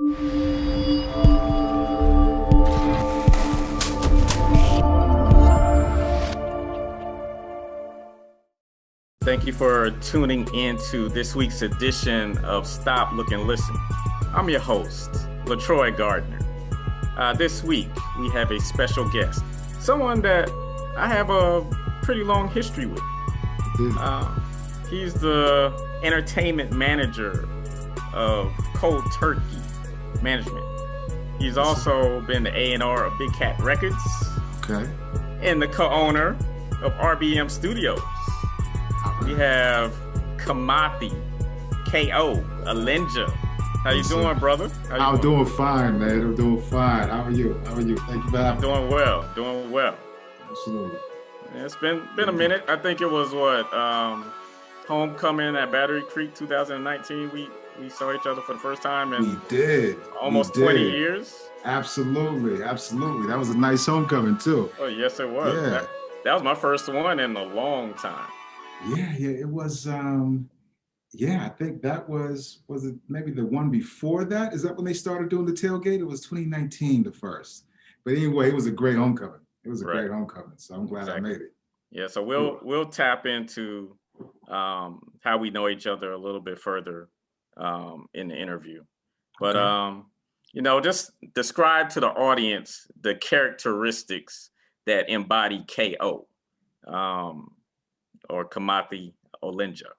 Thank you for tuning into this week's edition of Stop, Look, and Listen. I'm your host, LaTroy Gardner. This week, we have a special guest, someone that I have a pretty long history with. He's the entertainment manager of Cold Turkey Management. He's also been the A&R of Big Cat Records. Okay. And the co-owner of RBM Studios. We have Kimathi Olenja. How you doing, brother? I'm doing fine, man. I'm doing fine. How are you? Thank you for having me. Doing well. Absolutely. Yeah, it's been a minute. I think it was homecoming at Battery Creek 2019. We saw each other for the first time in we did. Almost 20 years. Absolutely. That was a nice homecoming too. Oh, yes, it was. Yeah. That was my first one in a long time. Yeah, it was. I think that was it maybe the one before that? Is that when they started doing the tailgate? It was 2019, the first. But anyway, it was a great homecoming. Great homecoming. So I'm glad I made it. Yeah, so we'll tap into how we know each other a little bit further in the interview. But just describe to the audience the characteristics that embody KO. Or Kimathi Olenja?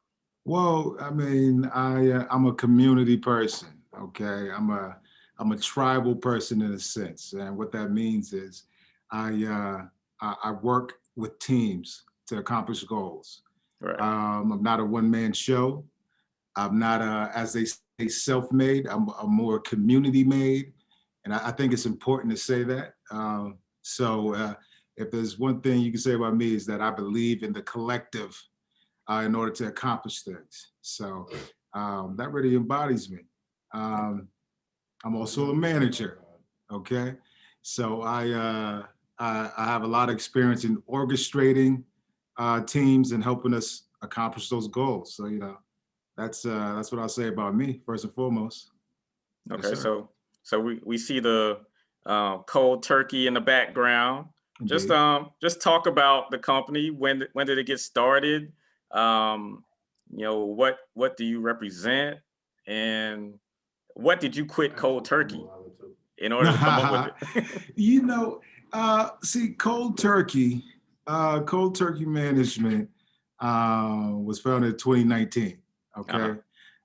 Well, I mean, I'm a community person. Okay, I'm a tribal person in a sense, and what that means is I work with teams to accomplish goals. Right. I'm not a one-man show. I'm not as they say, self-made. I'm more community-made, and I think it's important to say that. If there's one thing you can say about me is that I believe in the collective in order to accomplish things. So that really embodies me. I'm also a manager, okay? So I have a lot of experience in orchestrating teams and helping us accomplish those goals. So, that's what I'll say about me, first and foremost. Okay, yes, so we see the Cold Turkey in the background. Just talk about the company. When did it get started? What do you represent, and what did you quit Cold Turkey in order to come up with it? See, Cold Turkey Management was founded in 2019. Okay.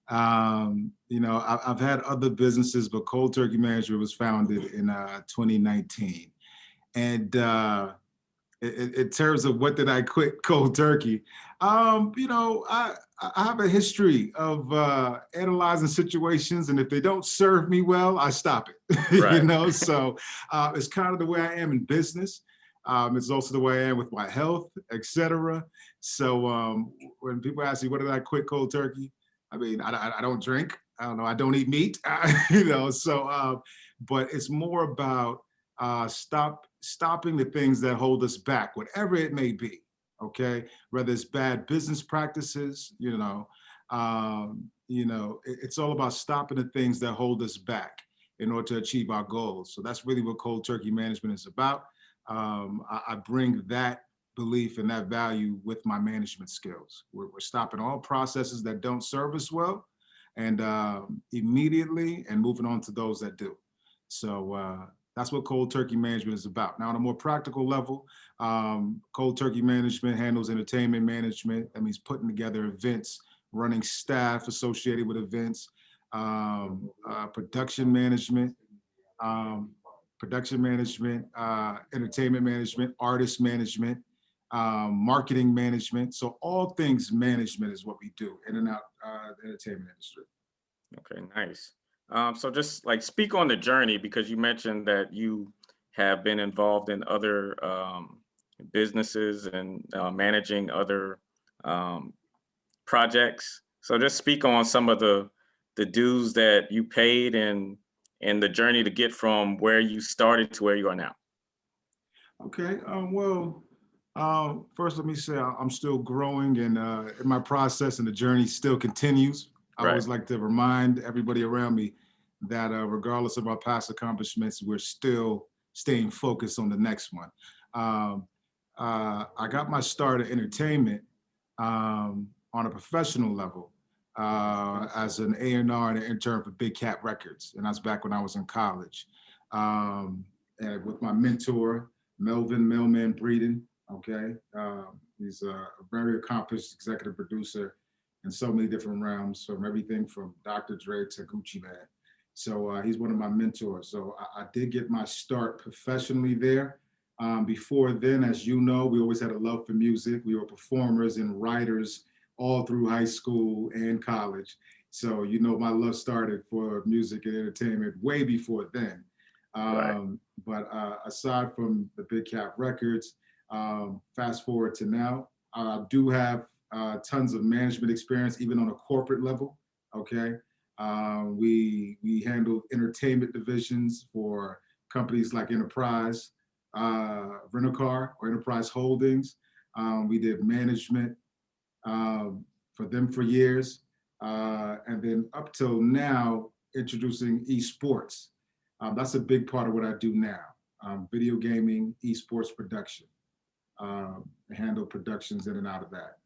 I've had other businesses, but Cold Turkey Management was founded in 2019. And in terms of what did I quit Cold Turkey, I have a history of analyzing situations, and if they don't serve me well, I stop it. Right. So it's kind of the way I am in business. It's also the way I am with my health, etc. So when people ask me, what did I quit Cold Turkey? I mean, I don't drink. I don't know. I don't eat meat. But it's more about stopping the things that hold us back, whatever it may be. Okay, whether it's bad business practices, it's all about stopping the things that hold us back in order to achieve our goals. So that's really what Cold Turkey Management is about. I bring that belief and that value with my management skills. We're stopping all processes that don't serve us well, and immediately and moving on to those that do. So that's what Cold Turkey Management is about. Now, on a more practical level, Cold Turkey Management handles entertainment management. That means putting together events, running staff associated with events, production management, entertainment management, artist management, marketing management. So all things management is what we do in and out the entertainment industry. Okay, nice. So just like speak on the journey, because you mentioned that you have been involved in other businesses and managing other projects. So just speak on some of the dues that you paid and the journey to get from where you started to where you are now. Okay. First, let me say I'm still growing and in my process, and the journey still continues. I always like to remind everybody around me that regardless of our past accomplishments, we're still staying focused on the next one. I got my start at entertainment on a professional level as an A&R and an intern for Big Cat Records. And that's back when I was in college. And with my mentor, Melvin Mailman Breeden, okay? He's a very accomplished executive producer in so many different realms, from everything from Dr. Dre to Gucci Mane. So he's one of my mentors. So I did get my start professionally there. Before then, as you know, we always had a love for music. We were performers and writers all through high school and college. So, you know, my love started for music and entertainment way before then. Right. But aside from the Big Cat Records, fast forward to now, I do have tons of management experience, even on a corporate level, okay? We handled entertainment divisions for companies like Enterprise, Rent-A-Car or Enterprise Holdings. We did management for them for years. And then up till now, introducing esports. That's a big part of what I do now. Video gaming, esports production. I handle productions in and out of that.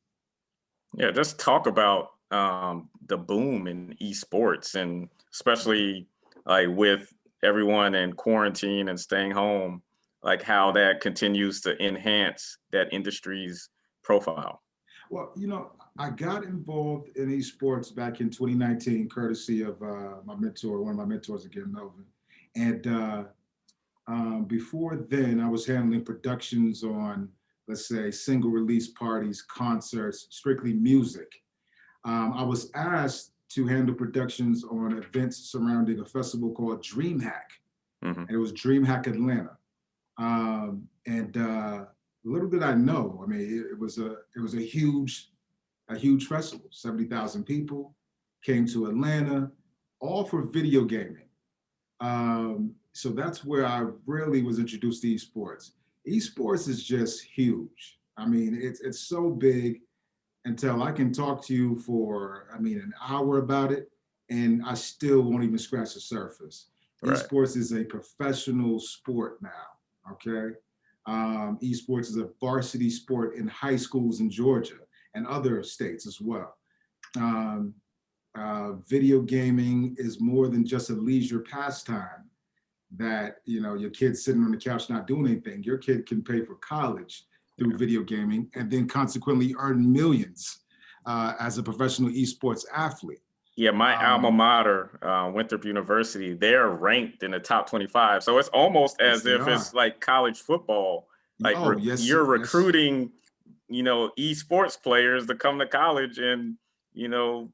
Yeah, just talk about the boom in esports, and especially like with everyone in quarantine and staying home, like how that continues to enhance that industry's profile. Well, you know, I got involved in esports back in 2019, courtesy of my mentor, one of my mentors again, Melvin. And before then, I was handling productions on, let's say, single release parties, concerts, strictly music. I was asked to handle productions on events surrounding a festival called DreamHack. Mm-hmm. And it was DreamHack Atlanta. Little did I know, I mean, it was a huge festival. 70,000 people came to Atlanta, all for video gaming. So that's where I really was introduced to esports. Esports is just huge. I mean, it's so big until I can talk to you for, an hour about it, and I still won't even scratch the surface. Right. Esports is a professional sport now, okay? Esports is a varsity sport in high schools in Georgia and other states as well. Video gaming is more than just a leisure pastime that, you know, your kid's sitting on the couch not doing anything. Your kid can pay for college through video gaming and then consequently earn millions as a professional esports athlete. Yeah, my alma mater, Winthrop University, they're ranked in the top 25. So it's almost as if it's like college football. Like you're recruiting, you know, esports players to come to college and, you know,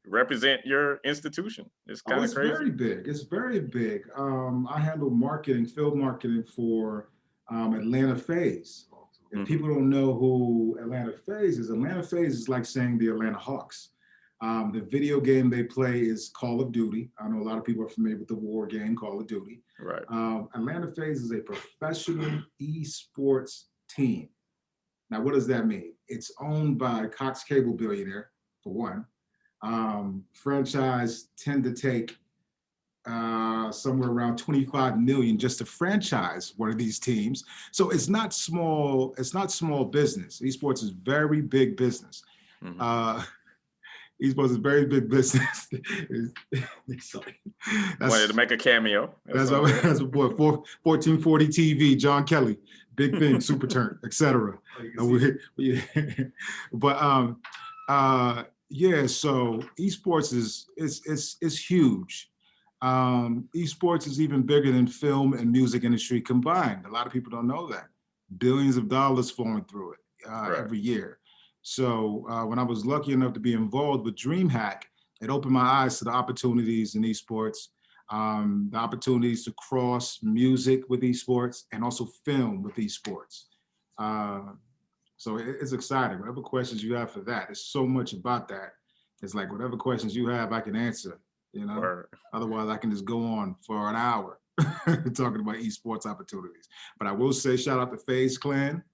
represent your institution. It's kind of crazy. It's very big. It's very big. I handle marketing, field marketing for Atlanta FaZe. If people don't know who Atlanta FaZe is like saying the Atlanta Hawks. The video game they play is Call of Duty. I know a lot of people are familiar with the war game, Call of Duty. Right. Atlanta FaZe is a professional esports team. Now, what does that mean? It's owned by Cox Cable billionaire, for one. Franchise tend to take somewhere around 25 million just to franchise one of these teams. So it's not small. It's not small business. Esports is very big business. Mm-hmm. Esports is very big business. Wanted to make a cameo. That's what 1440 TV, John Kelly, big thing, super turn, etc. But yeah, so esports is huge. Esports is even bigger than film and music industry combined. A lot of people don't know that. Billions of dollars flowing through it every year. So when I was lucky enough to be involved with DreamHack, it opened my eyes to the opportunities in esports, the opportunities to cross music with esports and also film with esports. So it's exciting. Whatever questions you have for that, there's so much about that. It's like whatever questions you have, I can answer. You know, Otherwise I can just go on for an hour talking about esports opportunities. But I will say shout out to FaZe Clan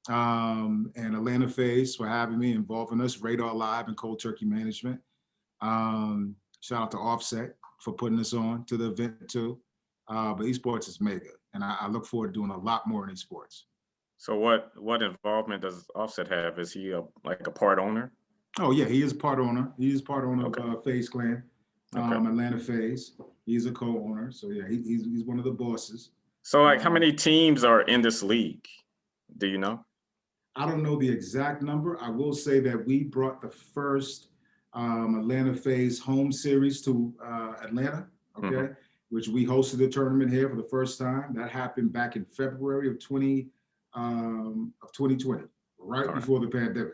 and Atlanta FaZe for having me, involving us, Radar Live and Cold Turkey Management. Shout out to Offset for putting this on to the event too. But esports is mega, and I look forward to doing a lot more in esports. So what involvement does Offset have? Is he like a part owner? Oh yeah, he is part owner. He is part owner Okay. of FaZe Clan, Atlanta FaZe. He's a co-owner, so yeah, he's one of the bosses. So like, how many teams are in this league? Do you know? I don't know the exact number. I will say that we brought the first Atlanta FaZe home series to Atlanta, okay, which we hosted a tournament here for the first time. That happened back in February of 2020, right before the pandemic.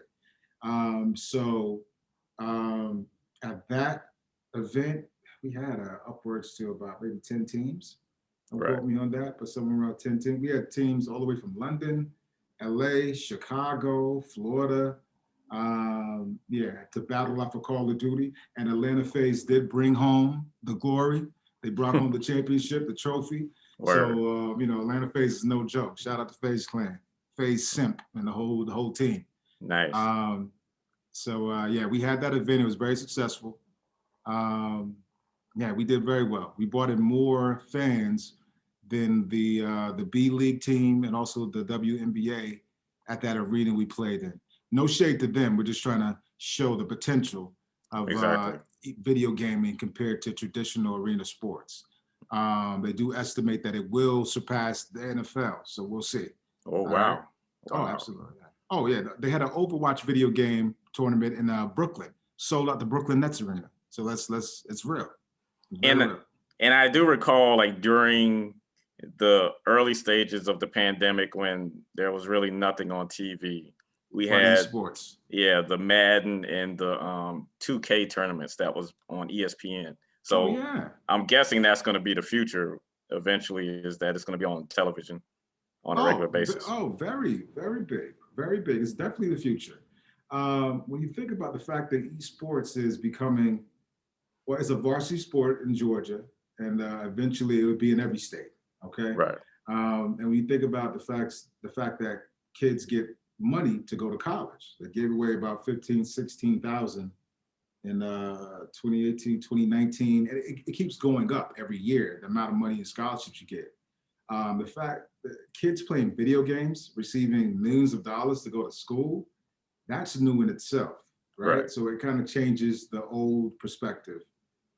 At that event, we had upwards to about maybe 10 teams. Don't quote me on that, but somewhere around 10 teams. We had teams all the way from London, LA, Chicago, Florida, to battle out for Call of Duty. And Atlanta FaZe did bring home the glory. They brought home the championship, the trophy. Word. So, Atlanta FaZe is no joke. Shout out to FaZe Clan, FaZe Simp, and the whole team. Nice. We had that event. It was very successful. We did very well. We brought in more fans than the B League team and also the WNBA at that arena we played in. No shade to them. We're just trying to show the potential of video gaming compared to traditional arena sports. They do estimate that it will surpass the NFL, so we'll see. Oh, wow. Oh, absolutely. Oh, yeah. They had an Overwatch video game tournament in Brooklyn, sold out the Brooklyn Nets arena. So it's real. And I do recall, like, during the early stages of the pandemic when there was really nothing on TV, we had sports. Yeah, the Madden and the 2K tournaments that was on ESPN. So I'm guessing that's going to be the future eventually, is that it's going to be on television on a regular basis. Very, very big. Very big. It's definitely the future. When you think about the fact that esports is becoming, it's a varsity sport in Georgia, and eventually it would be in every state. Okay. Right. And when you think about the fact that kids get money to go to college, they gave away about 16,000 in 2018, 2019. And it keeps going up every year, the amount of money and scholarships you get. The fact that kids playing video games, receiving millions of dollars to go to school, that's new in itself, right? So it kind of changes the old perspective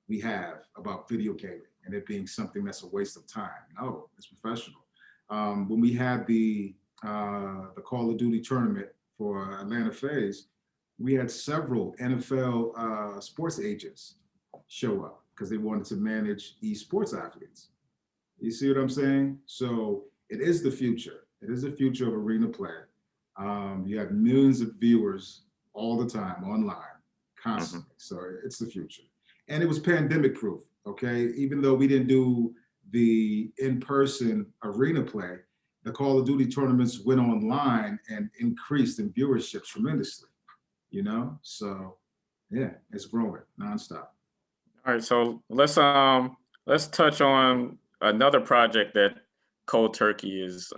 we have about video gaming and it being something that's a waste of time. No, it's professional. When we had the Call of Duty tournament for Atlanta FaZe, we had several NFL sports agents show up because they wanted to manage esports athletes. You see what I'm saying? So it is the future. It is the future of arena play. You have millions of viewers all the time online, constantly. So it's the future. And it was pandemic proof, okay? Even though we didn't do the in-person arena play, the Call of Duty tournaments went online and increased in viewership tremendously, So yeah, it's growing nonstop. All right, so let's touch on another project that Cold Turkey is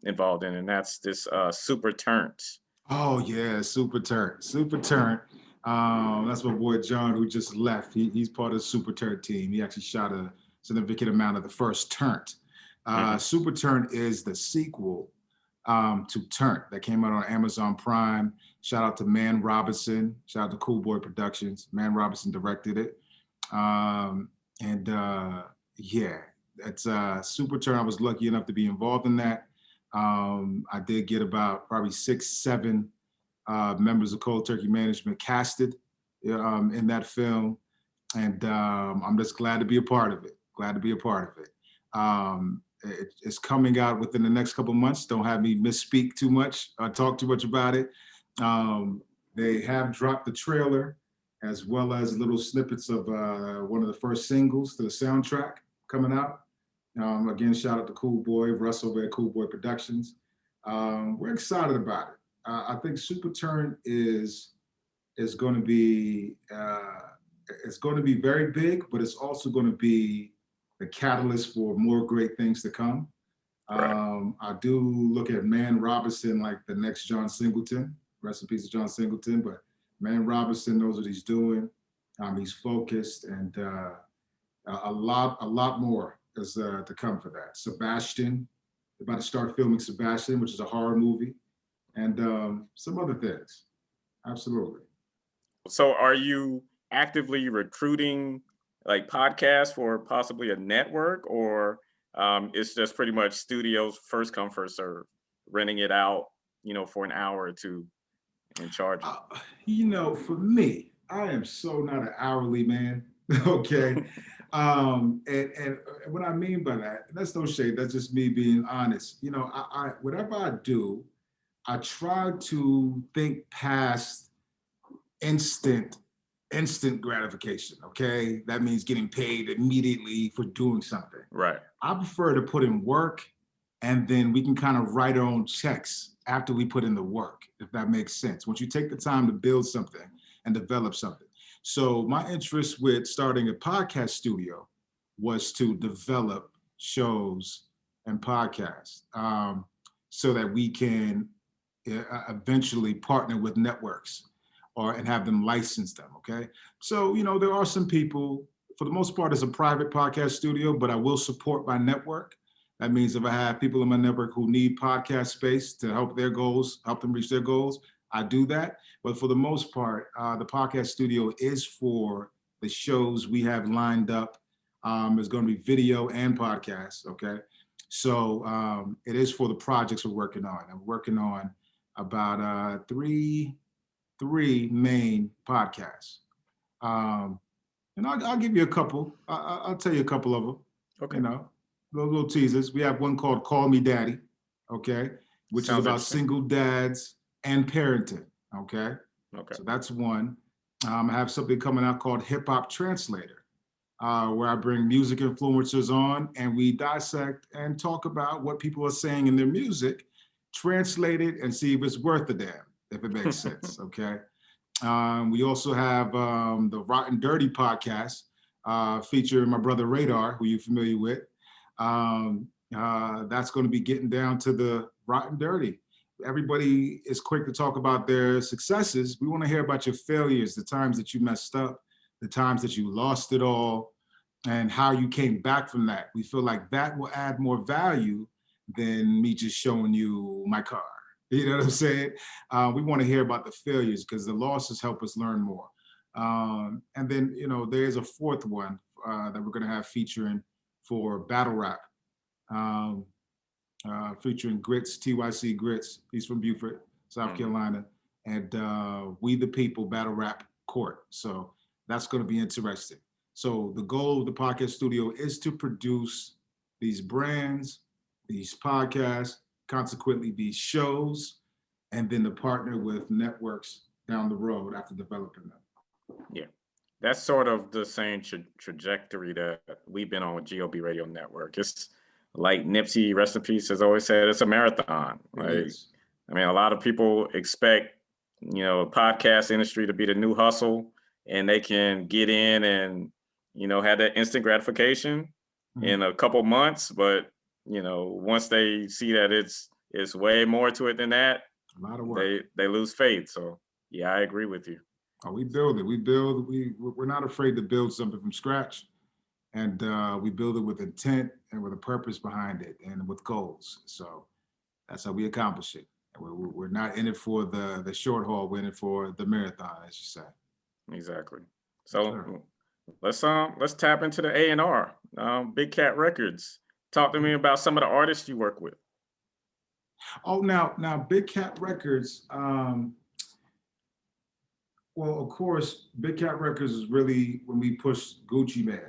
involved in, and that's this Super Turnt. Oh yeah, Super Turnt. Super Turnt. That's my boy John, who just left. He's part of the Super Turnt team. He actually shot a significant amount of the first Turnt. Super Turnt is the sequel to Turnt that came out on Amazon Prime. Shout out to Man Robinson. Shout out to Cool Boy Productions. Man Robinson directed it. It's Super Turnt. I was lucky enough to be involved in that. I did get about probably 6-7 members of Cold Turkey Management casted in that film. And I'm just glad to be a part of it. It's coming out within the next couple of months. Don't have me misspeak too much, talk too much about it. They have dropped the trailer as well as little snippets of one of the first singles to the soundtrack coming out. Again, shout out to Cool Boy, Russ over at Cool Boy Productions. We're excited about it. I think Super Turnt is going to be it's going to be very big, but it's also going to be the catalyst for more great things to come. I do look at Man Robinson like the next John Singleton. Rest in peace to John Singleton, but Man Robinson knows what he's doing. He's focused, and A lot more is to come for that. Sebastian, about to start filming Sebastian, which is a horror movie, and some other things. Absolutely. So are you actively recruiting like podcasts for possibly a network, or it's just pretty much studios first come, first serve, renting it out, for an hour or two and charging? For me, I am so not an hourly man. Okay. And what I mean by that, that's no shade. That's just me being honest. I whatever I do, I try to think past instant instant gratification. Okay. That means getting paid immediately for doing something. Right. I prefer to put in work, and then we can kind of write our own checks after we put in the work, if that makes sense. Once you take the time to build something and develop something. So my interest with starting a podcast studio was to develop shows and podcasts, so that we can eventually partner with networks and have them license them. Okay. So, there are some people, for the most part, it's a private podcast studio, but I will support my network. That means if I have people in my network who need podcast space to help them reach their goals, I do that. But for the most part, the podcast studio is for the shows we have lined up. It's going to be video and podcasts. Okay. So it is for the projects we're working on. I'm working on about three main podcasts. And I'll give you a couple. I'll tell you a couple of them. Okay. Little teasers. We have one called Call Me Daddy, okay, which is about single dads and parenting, okay? Okay. So that's one. I have something coming out called Hip Hop Translator, where I bring music influencers on and we dissect and talk about what people are saying in their music, translate it and see if it's worth a damn, if it makes sense, okay? We also have the Rotten Dirty podcast, featuring my brother Radar, who you're familiar with. That's going to be getting down to the rotten dirty. Everybody is quick to talk about their successes. We want to hear about your failures, the times that you messed up, the times that you lost it all, and how you came back from that. We feel like that will add more value than me just showing you my car. You know what I'm saying? We want to hear about the failures because the losses help us learn more. And then, there's a fourth one that we're going to have featuring for battle rap, featuring Grits, TYC Grits. He's from Beaufort, South Carolina, and We the People battle rap court. So that's going to be interesting. So the goal of the podcast studio is to produce these brands, these podcasts, consequently these shows, and then to partner with networks down the road after developing them. Yeah. That's sort of the same trajectory that we've been on with GOB Radio Network. It's like Nipsey, rest in peace, has always said, it's a marathon. Like, I mean, a lot of people expect, podcast industry to be the new hustle, and they can get in and, have that instant gratification in a couple months. But, once they see that it's way more to it than that, a lot of work. They lose faith. So yeah, I agree with you. Oh, we build it. We're not afraid to build something from scratch, and we build it with intent and with a purpose behind it and with goals. So that's how we accomplish it. We're not in it for the short haul. We're in it for the marathon, as you say. Exactly. So let's tap into the A&R, Big Cat Records. Talk to me about some of the artists you work with. Oh, now Big Cat Records. Well, of course, Big Cat Records is really when we pushed Gucci Mane.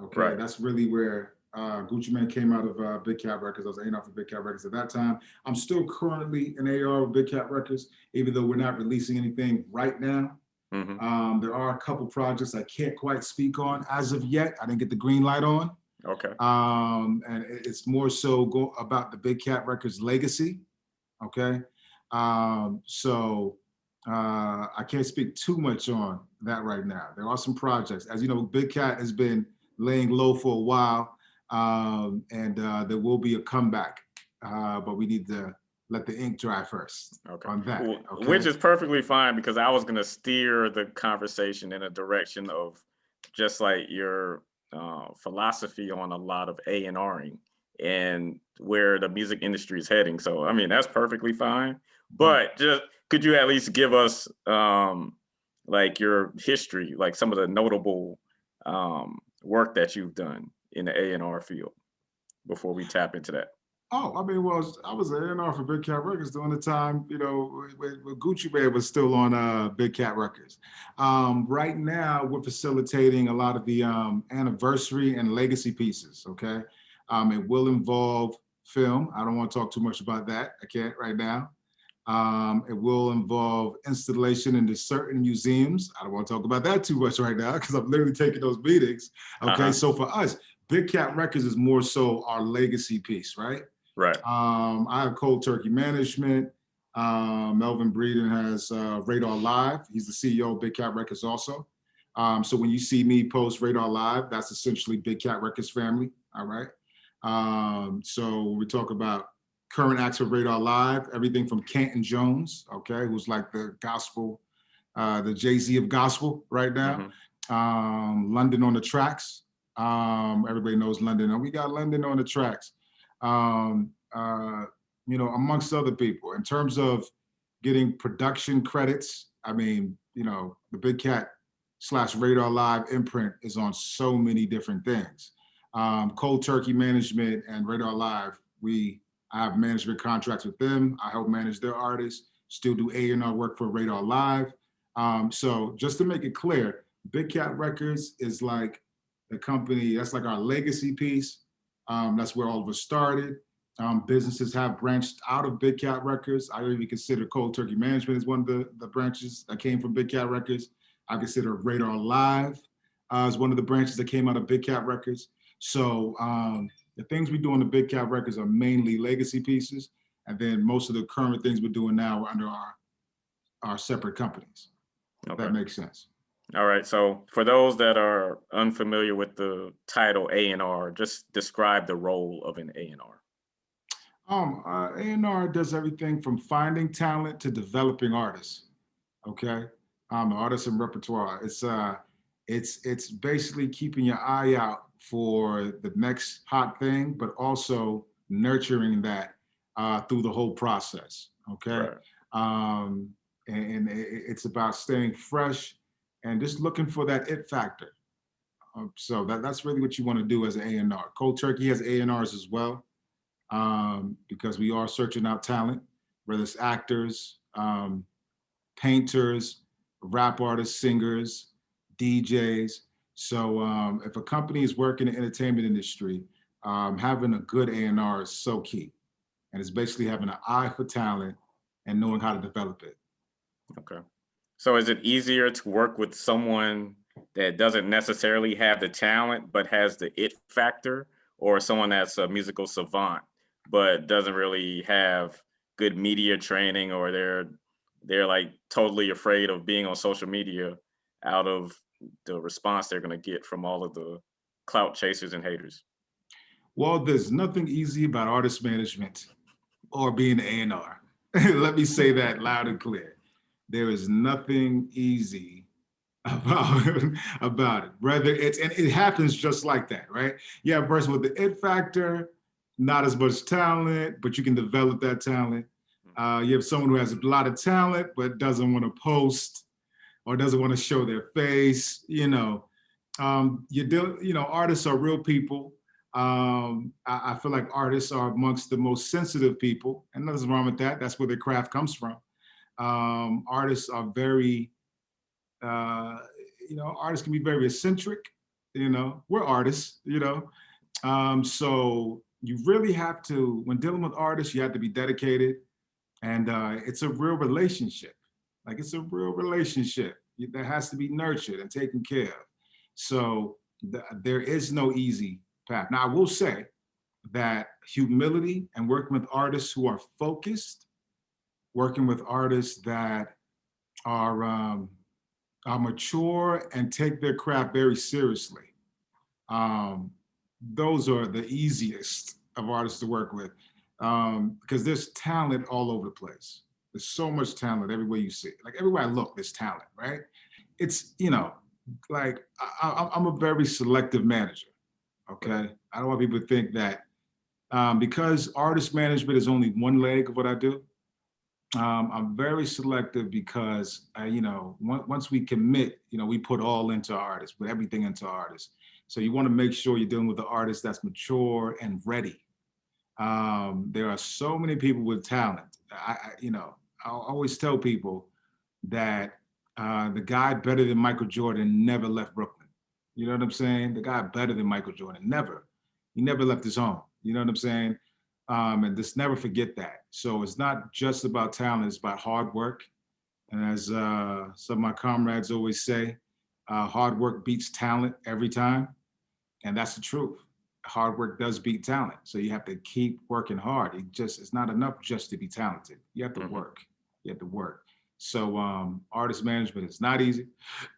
Okay, right. That's really where Gucci Mane came out of Big Cat Records. I was A&R for Big Cat Records at that time. I'm still currently an A&R with Big Cat Records, even though we're not releasing anything right now. Mm-hmm. There are a couple projects I can't quite speak on as of yet. I didn't get the green light on. Okay. And it's more so about the Big Cat Records legacy. Okay. So I can't speak too much on that right now. There are some projects. As you know, Big Cat has been laying low for a while, and there will be a comeback, but we need to let the ink dry first on that. Okay? Which is perfectly fine, because I was going to steer the conversation in a direction of just like your philosophy on a lot of A&Ring and where the music industry is heading. So, I mean, that's perfectly fine. But just could you at least give us like your history, like some of the notable work that you've done in the A&R field before we tap into that? Oh, I mean, well, I was an A&R for Big Cat Records during the time, when Gucci Mane was still on Big Cat Records. Right now, we're facilitating a lot of the anniversary and legacy pieces, okay? It will involve film. I don't want to talk too much about that. I can't right now. It will involve installation into certain museums. I don't want to talk about that too much right now because I'm literally taking those meetings, okay? So for us, Big Cat Records is more so our legacy piece, right? Right. I have Cold Turkey Management. Melvin Breeden has Radar Live. He's the CEO of Big Cat Records also. So when you see me post Radar Live, that's essentially Big Cat Records family, all right? So we talk about current acts of Radar Live, everything from Canton Jones, okay, who's like the gospel, the Jay-Z of gospel right now. London on the Tracks. Everybody knows London, and we got London on the Tracks. Amongst other people. In terms of getting production credits, I mean, the Big Cat / Radar Live imprint is on so many different things. Cold Turkey Management and Radar Live, I have management contracts with them. I help manage their artists, still do A&R work for Radar Live. So just to make it clear, Big Cat Records is like the company, that's like our legacy piece. That's where all of us started. Businesses have branched out of Big Cat Records. I even consider Cold Turkey Management as one of the branches that came from Big Cat Records. I consider Radar Live as one of the branches that came out of Big Cat Records. So the things we do on the Big Cat Records are mainly legacy pieces. And then most of the current things we're doing now are under our separate companies. If that makes sense. All right. So for those that are unfamiliar with the title A&R, just describe the role of an A&R. A&R does everything from finding talent to developing artists. Okay, artists and repertoire. It's basically keeping your eye out for the next hot thing, but also nurturing that through the whole process. Okay, and it's about staying fresh and just looking for that it factor. So that's really what you want to do as an A&R. Cold Turkey has A&Rs as well. Because we are searching out talent, whether it's actors, painters, rap artists, singers, DJs. So if a company is working in the entertainment industry, having a good A&R is so key. And it's basically having an eye for talent and knowing how to develop it. Okay. So is it easier to work with someone that doesn't necessarily have the talent, but has the it factor, or someone that's a musical savant, but doesn't really have good media training, or they're like totally afraid of being on social media out of the response they're going to get from all of the clout chasers and haters? Well, there's nothing easy about artist management or being an A&R. Let me say that loud and clear. There is nothing easy about it. Rather, and it happens just like that, right? You have a person with the it factor, not as much talent, but you can develop that talent. You have someone who has a lot of talent, but doesn't want to post or doesn't want to show their face. Artists are real people. I feel like artists are amongst the most sensitive people, and nothing's wrong with that. That's where their craft comes from. Artists are very, artists can be very eccentric. We're artists, so you really have to, when dealing with artists, you have to be dedicated, and it's a real relationship. Like, it's a real relationship that has to be nurtured and taken care of. So there is no easy path. Now, I will say that humility and working with artists who are focused, working with artists that are mature and take their craft very seriously, those are the easiest of artists to work with, because there's talent all over the place. There's so much talent everywhere you see. Like, everywhere I look, there's talent, right? It's, like I'm a very selective manager. Okay, I don't want people to think that because artist management is only one leg of what I do. I'm very selective because once we commit, we put all into artists, put everything into artists. So you want to make sure you're dealing with the artist that's mature and ready. There are so many people with talent. I always tell people that the guy better than Michael Jordan never left Brooklyn. You know what I'm saying? The guy better than Michael Jordan, never. He never left his home. You know what I'm saying? And just never forget that. So it's not just about talent, it's about hard work. And as some of my comrades always say, hard work beats talent every time. And that's the truth. Hard work does beat talent. So you have to keep working hard. It's not enough just to be talented. You have to work. You have to work. So artist management is not easy.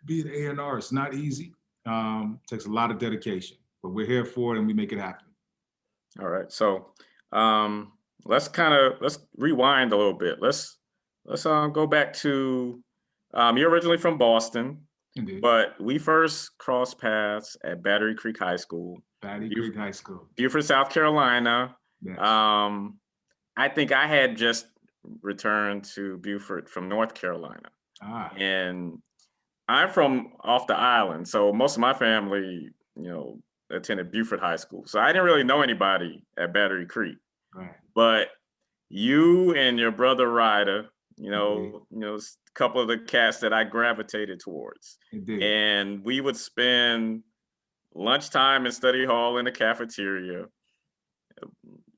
Being A&R is not easy. Takes a lot of dedication, but we're here for it and we make it happen. All right. So let's rewind a little bit. Let's go back to you're originally from Boston. Indeed. But we first crossed paths at Battery Creek High School. Creek High School. Beaufort, South Carolina. Yes. I think I had just returned to Beaufort from North Carolina. And I'm from off the island. So most of my family, attended Beaufort High School. So I didn't really know anybody at Battery Creek. Right. But you and your brother Ryder, a couple of the cats that I gravitated towards. Indeed. And we would spend lunchtime in study hall in the cafeteria.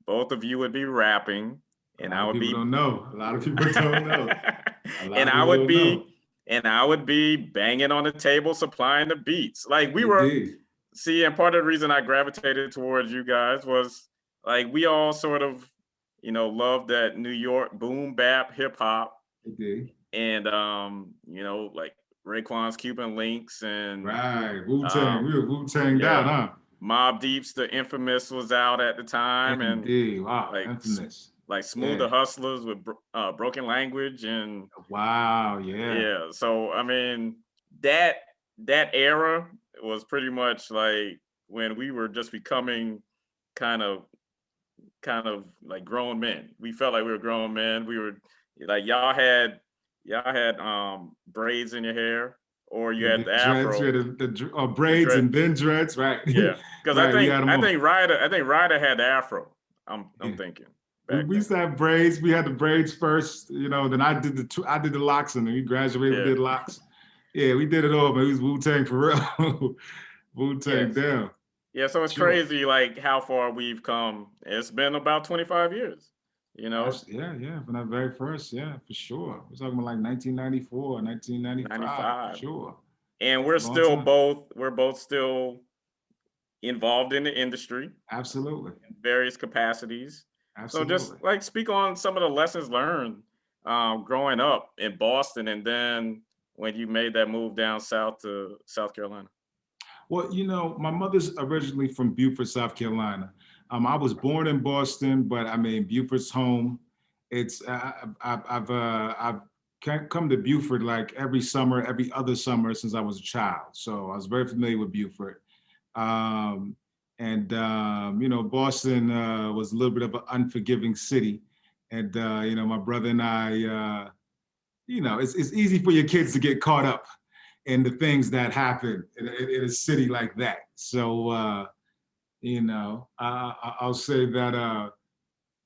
Both of you would be rapping, and I would be. A lot of people don't know. And I would be banging on the table, supplying the beats. Like we were. See, and part of the reason I gravitated towards you guys was like we all sort of, loved that New York boom bap hip hop. Indeed. And like Raekwon's Cuban Links and right, Wu-Tang. We were Wu-Tanged out, huh? Mobb Deep's The Infamous was out at the time. Indeed. And wow, Infamous. Like Smooth the Hustlers with Broken Language and wow, yeah. Yeah. So I mean that era was pretty much like when we were just becoming kind of like grown men. We felt like we were grown men. We were like y'all had braids in your hair, or you had the afro. The braids and then dreads, right? Yeah, because right, I think Ryder had the afro. I'm thinking. We used to have braids. We had the braids first, Then I did the locks, and then we graduated. We did locks. Yeah, we did it all, man. We was Wu-Tang for real. Wu-Tang down. Yeah, so it's crazy, like how far we've come. It's been about 25 years. Yeah, from that very first, for sure. We're talking about like 1994, 1995, for sure. And we're both still involved in the industry. Absolutely. In various capacities. Absolutely. So just like speak on some of the lessons learned growing up in Boston and then when you made that move down south to South Carolina. Well, my mother's originally from Beaufort, South Carolina. I was born in Boston, but I mean, Beaufort's home. It's I've come to Beaufort like every other summer since I was a child. So I was very familiar with Beaufort. Boston was a little bit of an unforgiving city. And, my brother and I, it's easy for your kids to get caught up in the things that happen in a city like that. So, I'll say that,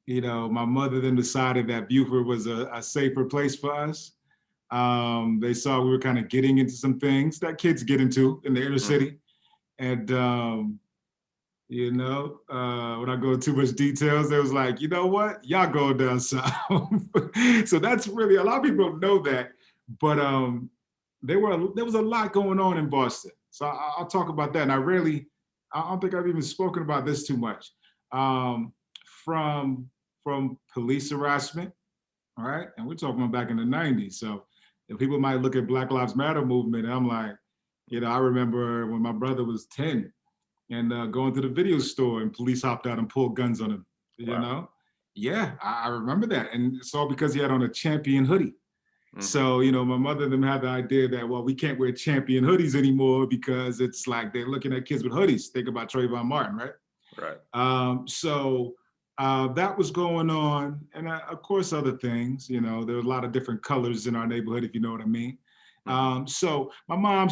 my mother then decided that Beaufort was a safer place for us. They saw we were kind of getting into some things that kids get into in the inner city. And, when I go into too much details, they was like, you know what, y'all go down south. So that's really, a lot of people don't know that, but there was a lot going on in Boston. So I'll talk about that. And I don't think I've even spoken about this too much. From police harassment, all right? And we're talking about back in the 90s. So if people might look at Black Lives Matter movement, and I'm like, I remember when my brother was 10 and going to the video store and police hopped out and pulled guns on him, you know? Yeah, I remember that. And it's all because he had on a Champion hoodie. So, you know, my mother and them had the idea that, well, we can't wear Champion hoodies anymore because it's like they're looking at kids with hoodies. Think about Trayvon Martin, right? Right. So that was going on. And of course, other things, you know, there were a lot of different colors in our neighborhood, if you know what I mean. So my mom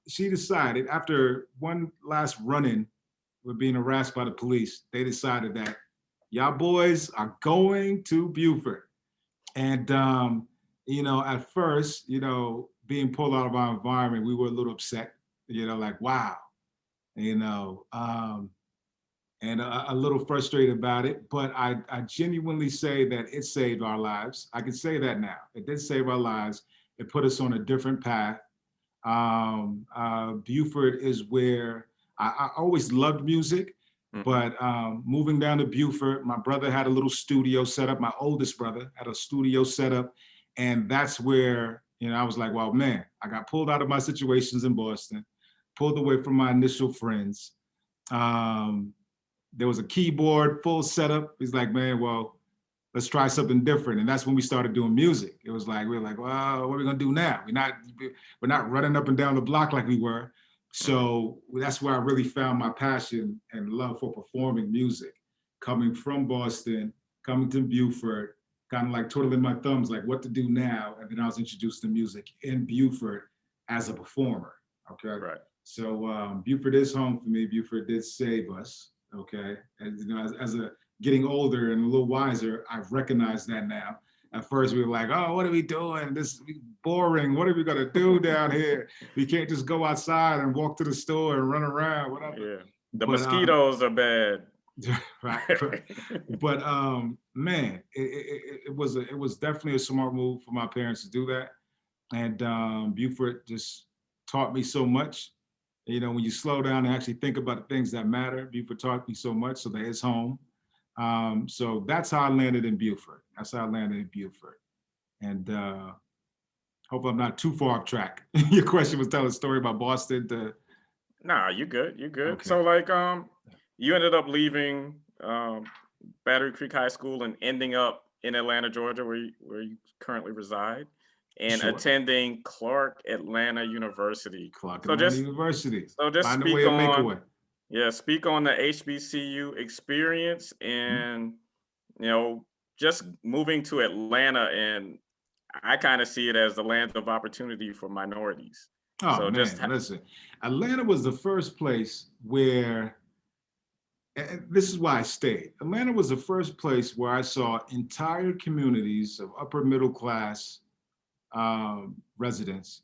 she decided after one last run-in with being harassed by the police, they decided that y'all boys are going to Buford. And, you know, at first, you know, being pulled out of our environment, we were a little upset, you know, like, wow, you know, and a little frustrated about it. But I genuinely say that it saved our lives. I can say that now. It did save our lives. It put us on a different path. Buford is where I always loved music, but moving down to Buford, my brother had a little studio set up. My oldest brother had a studio set up. And that's where, you know, I was like, well, man, I got pulled out of my situations in Boston, pulled away from my initial friends. There was a keyboard, full setup. He's like, man, well, let's try something different. And that's when we started doing music. It was like, we were like, well, what are we gonna do now? We're not running up and down the block like we were. So that's where I really found my passion and love for performing music. Coming from Boston, coming to Buford, kind of like twiddling my thumbs, like what to do now. And then I was introduced to music in Buford as a performer, okay? Right. So Buford is home for me. Buford did save us, okay? And you know, as a getting older and a little wiser, I've recognized that now. At first we were like, oh, what are we doing? This is boring. What are we gonna do down here? We can't just go outside and walk to the store and run around, whatever. Yeah, the mosquitoes are bad. Right. But man, it was definitely a smart move for my parents to do that. And Buford just taught me so much. You know, when you slow down and actually think about the things that matter, Buford taught me so much. So that is home. So that's how I landed in Buford. And hope I'm not too far off track. Your question was telling a story about Boston. Nah, you good. Okay. So like, you ended up leaving Battery Creek High School and ending up in Atlanta, Georgia, where you currently reside, and attending Clark Atlanta University. University. So just speak on the HBCU experience and, you know, just moving to Atlanta, and I kind of see it as the land of opportunity for minorities. Oh, so man, listen, Atlanta was the first place where, and this is why I stayed. Atlanta was the first place where I saw entire communities of upper middle class residents,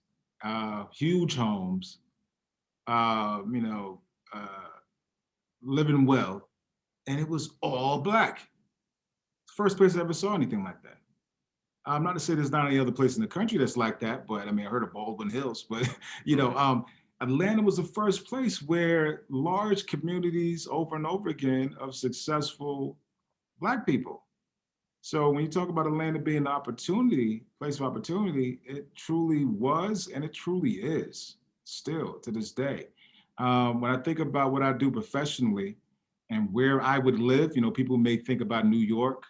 huge homes, you know, living well, and it was all Black. First place I ever saw anything like that. I'm not to say there's not any other place in the country that's like that, but I mean, I heard of Baldwin Hills, but you know, Atlanta was the first place where large communities over and over again of successful Black people. So when you talk about Atlanta being the place of opportunity, it truly was, and it truly is still to this day. When I think about what I do professionally and where I would live, you know, people may think about New York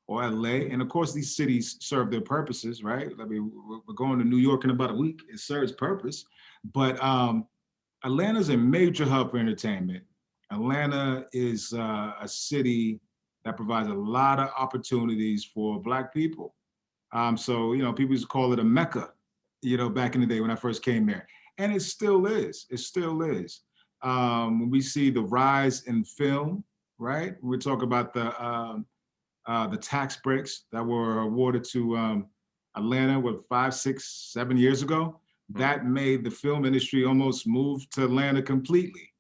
or LA. And of course, these cities serve their purposes, right? I mean, we're going to New York in about a week. It serves purpose. But Atlanta's a major hub for entertainment. Atlanta is a city that provides a lot of opportunities for Black people. So, you know, people used to call it a Mecca, you know, back in the day when I first came there. And it still is. When we see the rise in film, right? We talk about the tax breaks that were awarded to Atlanta, 5, 6, 7 years ago, that made the film industry almost move to Atlanta completely.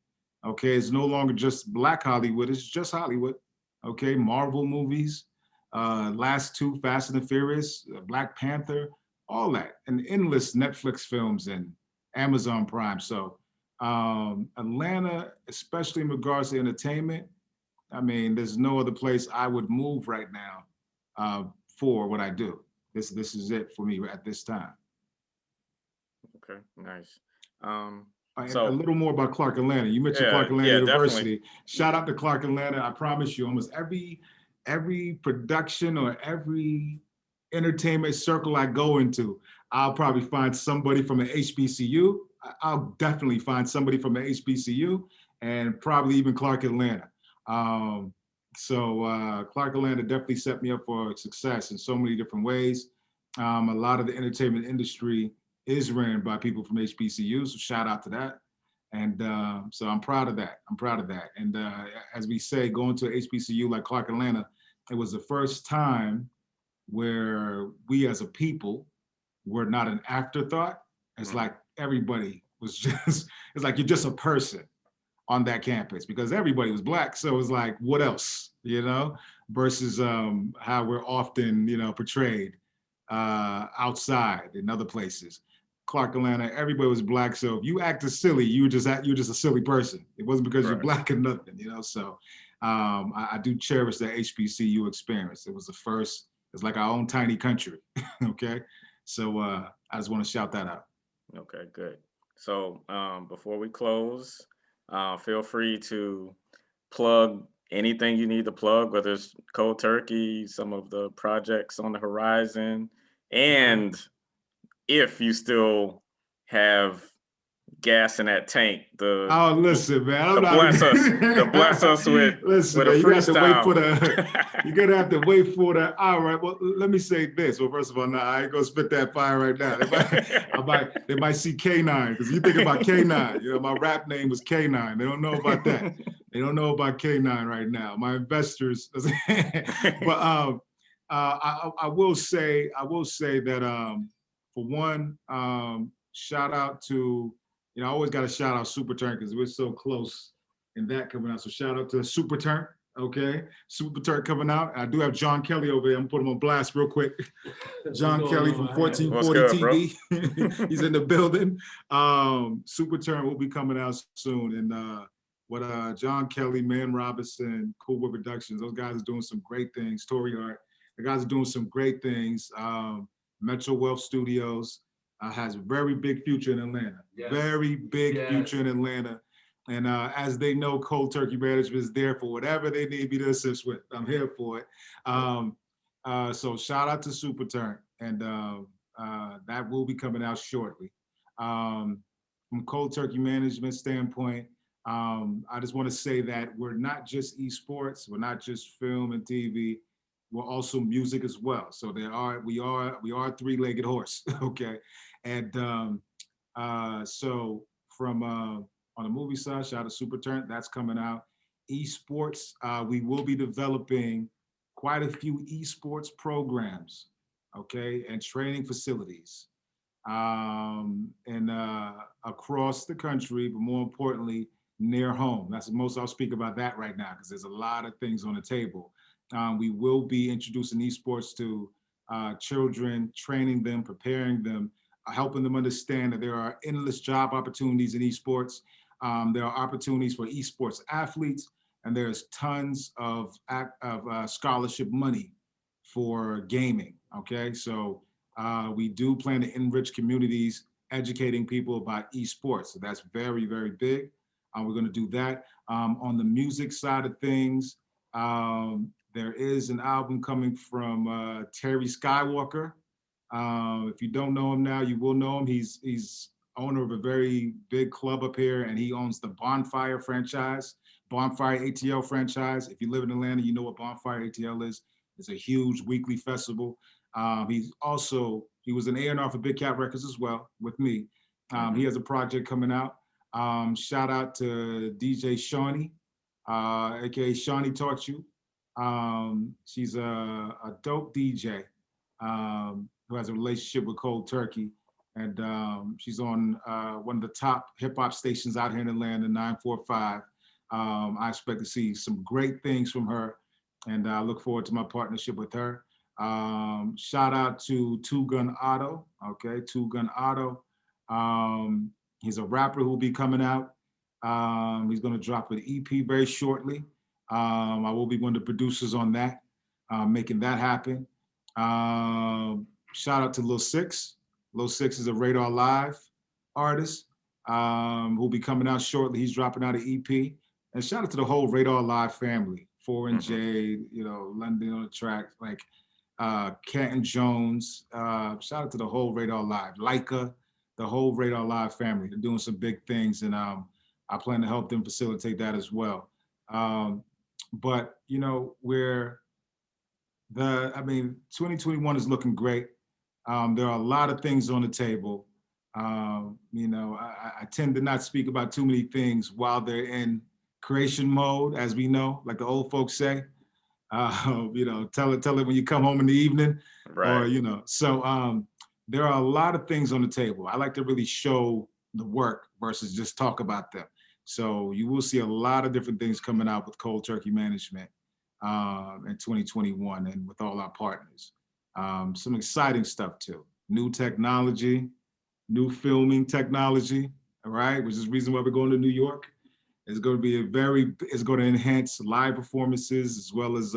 Okay, it's no longer just Black Hollywood, it's just Hollywood. Okay, Marvel movies, last 2, Fast and the Furious, Black Panther, all that, and endless Netflix films and Amazon Prime. So Atlanta, especially in regards to entertainment, I mean, there's no other place I would move right now for what I do. This is it for me at this time. Okay, nice. So a little more about Clark Atlanta. You mentioned Clark Atlanta University. Definitely. Shout out to Clark Atlanta. I promise you, almost every production or every entertainment circle I go into, I'll probably find somebody from an HBCU. I'll definitely find somebody from an HBCU, and probably even Clark Atlanta. Clark Atlanta definitely set me up for success in so many different ways. A lot of the entertainment industry is ran by people from HBCUs, so shout out to that. And so I'm proud of that. And as we say, going to an HBCU like Clark Atlanta, it was the first time where we as a people were not an afterthought. It's like everybody was just, it's like you're just a person on that campus because everybody was Black. So it was like, what else, versus how we're often, portrayed outside in other places. Clark Atlanta, everybody was Black. So if you acted silly, you're just a silly person. It wasn't because you're Black or nothing, So I do cherish that HBCU experience. It was the first. It's like our own tiny country. Okay, so I just want to shout that out. Okay, good. So before we close, feel free to plug anything you need to plug, whether it's Cold Turkey, some of the projects on the horizon, and if you still have gas in that tank, listen, man, bless us with listen, with man, a freestyle. You're gonna have to wait for the. All right, well, let me say this. Well, first of all, no, I ain't gonna spit that fire right now. They might see K9 because you think about K9. My rap name was K9. They don't know about that. They don't know about K9 right now. My investors, but I will say that for one, shout out to. I always got to shout out Super Turn because we're so close in that coming out. So shout out to Super Turn, okay? Super Turn coming out. I do have John Kelly over there. I'm putting him on blast real quick. John Kelly from 1440 TV. He's in the building. Super Turn will be coming out soon. And John Kelly, Man Robinson, Cool Whip Productions, those guys are doing some great things. Tory Art, the guys are doing some great things. Metro Wealth Studios. Has a very big future in Atlanta. Yes. Very big future in Atlanta. And as they know, Cold Turkey Management is there for whatever they need me to assist with. I'm here for it. So shout out to Super Turn. And that will be coming out shortly. From Cold Turkey Management standpoint, I just want to say that we're not just esports. We're not just film and TV. We're also music as well. So we are a three-legged horse, okay? And so from on the movie side, shout out to Super Turn, that's coming out. Esports, we will be developing quite a few esports programs, okay, and training facilities, and across the country, but more importantly, near home. That's the most I'll speak about that right now because there's a lot of things on the table. We will be introducing esports to children, training them, preparing them, helping them understand that there are endless job opportunities in esports. There are opportunities for esports athletes, and there's tons of scholarship money for gaming, okay? So we do plan to enrich communities, educating people about esports. So that's very, very big. We're gonna do that. On the music side of things, there is an album coming from Terry Skywalker. If you don't know him now, you will know him. He's owner of a very big club up here, and he owns the Bonfire franchise, Bonfire ATL franchise. If you live in Atlanta, you know what Bonfire ATL is. It's a huge weekly festival. He was an A&R for Big Cat Records as well with me. He has a project coming out. Shout out to DJ Shawnee, aka Shawnee Taught You. She's a dope DJ who has a relationship with Cold Turkey. And she's on one of the top hip hop stations out here in Atlanta, 945. I expect to see some great things from her, and I look forward to my partnership with her. Shout out to Two Gun Auto, okay? Two Gun Auto. He's a rapper who will be coming out. He's gonna drop an EP very shortly. I will be one of the producers on that, making that happen. Shout out to Lil Six. Lil Six is a Radar Live artist who'll be coming out shortly. He's dropping out an EP. And shout out to the whole Radar Live family, 4 and J, London on the track. Like, Canton Jones, shout out to the whole Radar Live, Leica, the whole Radar Live family. They're doing some big things, and I plan to help them facilitate that as well. But, you know, 2021 is looking great. There are a lot of things on the table. You know, I tend to not speak about too many things while they're in creation mode, as we know, like the old folks say. You know, tell it when you come home in the evening, right. Or, you know, so there are a lot of things on the table. I like to really show the work versus just talk about them. So you will see a lot of different things coming out with Cold Turkey Management in 2021 and with all our partners. Some exciting stuff too. New technology, new filming technology, all right, which is the reason why we're going to New York. It's going to be it's going to enhance live performances as well as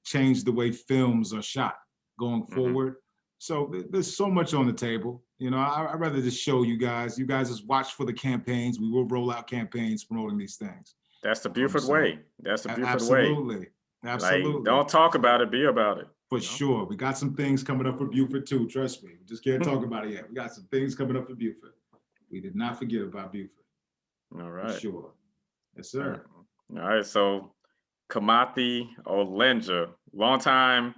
change the way films are shot going forward. So there's so much on the table. You know, I'd rather just show you guys. You guys just watch for the campaigns. We will roll out campaigns promoting these things. That's the Buford way. That's the Buford way. Absolutely. Like, don't talk about it, be about it. For sure. We got some things coming up for Buford too. Trust me. We just can't talk about it yet. We got some things coming up for Buford. We did not forget about Buford. All right. For sure. Yes, sir. All right. So Kimathi Olenja, longtime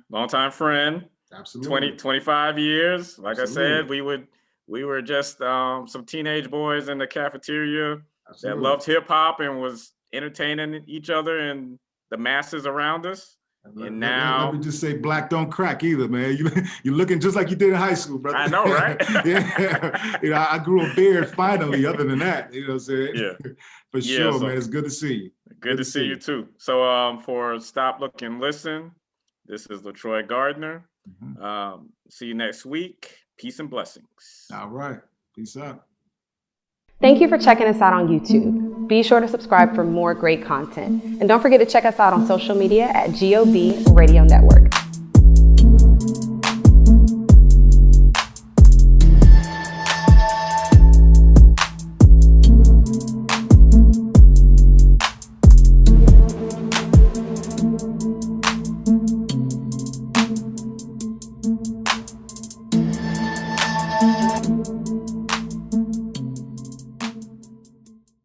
friend. Absolutely. 25 years. Like Absolutely. I said, we were just some teenage boys in the cafeteria that loved hip hop and was entertaining each other and the masses around us. And now, let me just say, black don't crack either, man. You're looking just like you did in high school, brother. I know, right? Yeah. You know, I grew a beard finally. Other than that, you know what I'm saying? Yeah. For sure, man. It's good to see you. Good to see you too. So, for Stop, Look, and Listen, this is LaTroy Gardner. See you next week. Peace and blessings. All right. Peace out. Thank you for checking us out on YouTube. Be sure to subscribe for more great content. And don't forget to check us out on social media at GOB Radio Network.